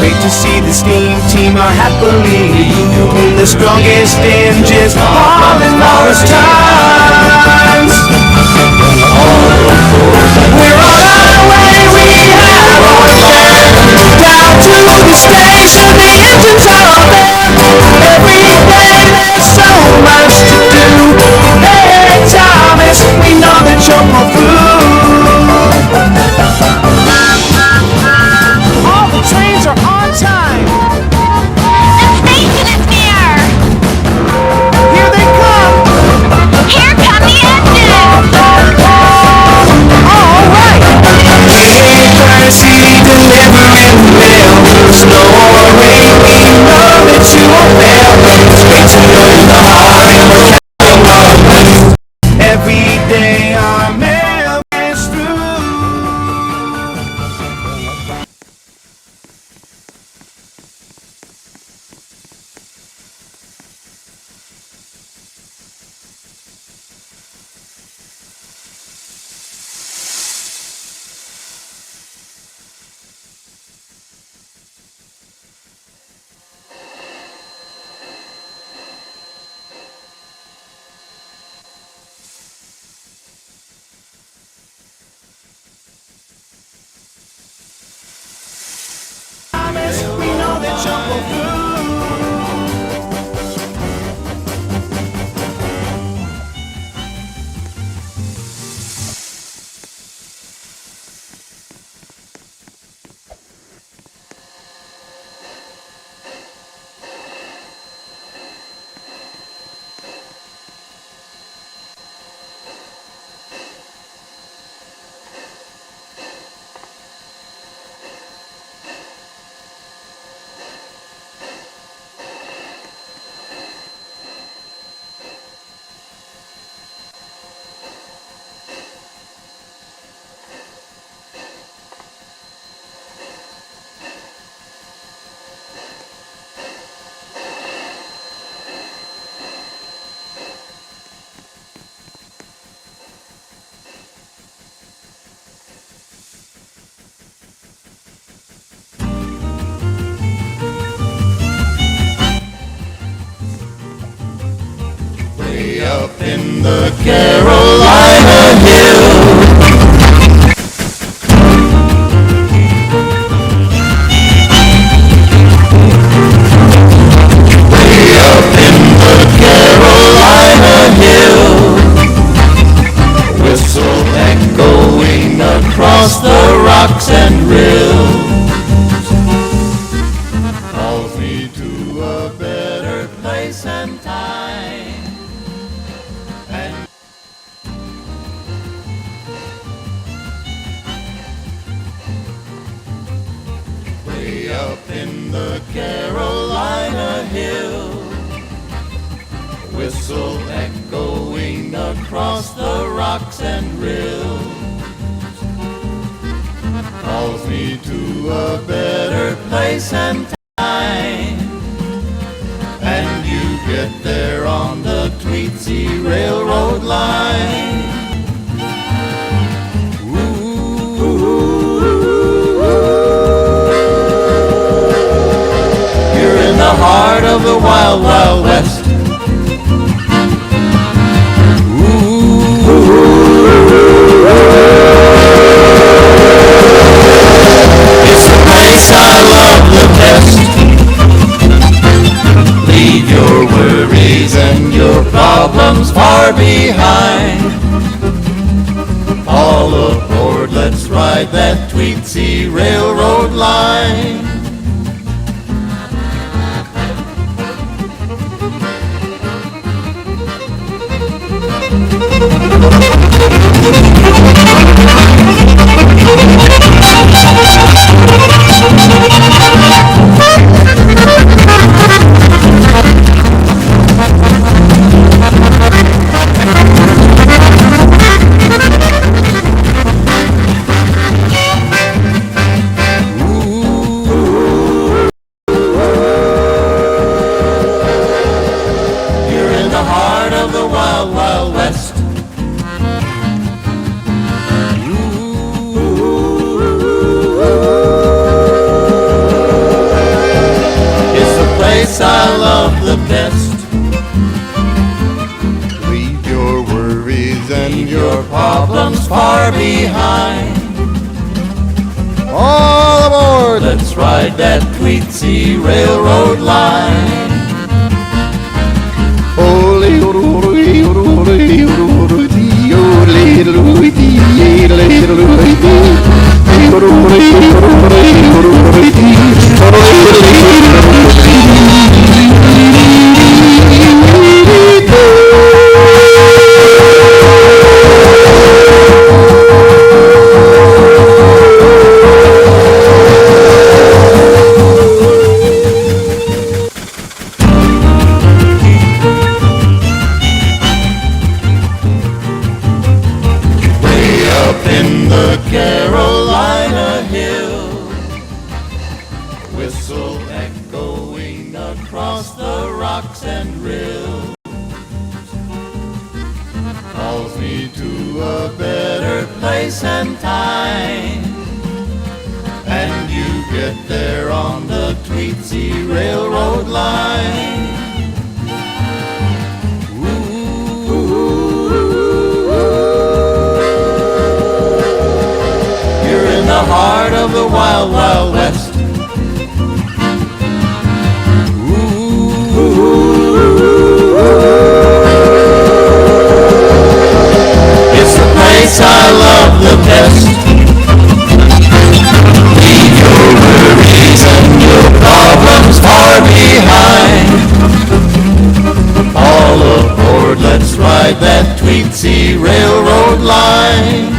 great to see the steam team are happily doing the strongest engines on in Morris times. We're on our way, we have our share. Down to the station, the engines are there. Every day there's so much to do. Hey Thomas, we know that you'll pull through. All the trains are on time. The station is near. Here they come. Here come the engines. All right. Courtesy delivering mail. Snow or rain, we know that you won't fail. It's great to know the heart and we're counting on. Every day our mail gets through. We know that you'll pull through. Way up in the Carolina hills. Way up in the Carolina hills. Whistle echoing across the rocks and rills. Calls me to a better place and time. Way up in the Carolina hills, whistle echoing across the rocks and rills, calls me to a better place and time. And you get there on the Tweetsie railroad line. The heart of the wild, wild west. It's the place I love the best. Leave your worries and your problems far behind. All aboard, let's ride that Tweetsie railroad line. Ooh. far behind. All aboard! Let's ride that Tweetsie railroad line. In the Carolina hills, whistle echoing across the rocks and rills, calls me to a better place and time. And you get there on the Tweetsie railroad line. The heart of the wild, wild west. It's the place I love the best. Leave your worries and your problems far behind. All aboard, let's ride that Tweetsie railroad line.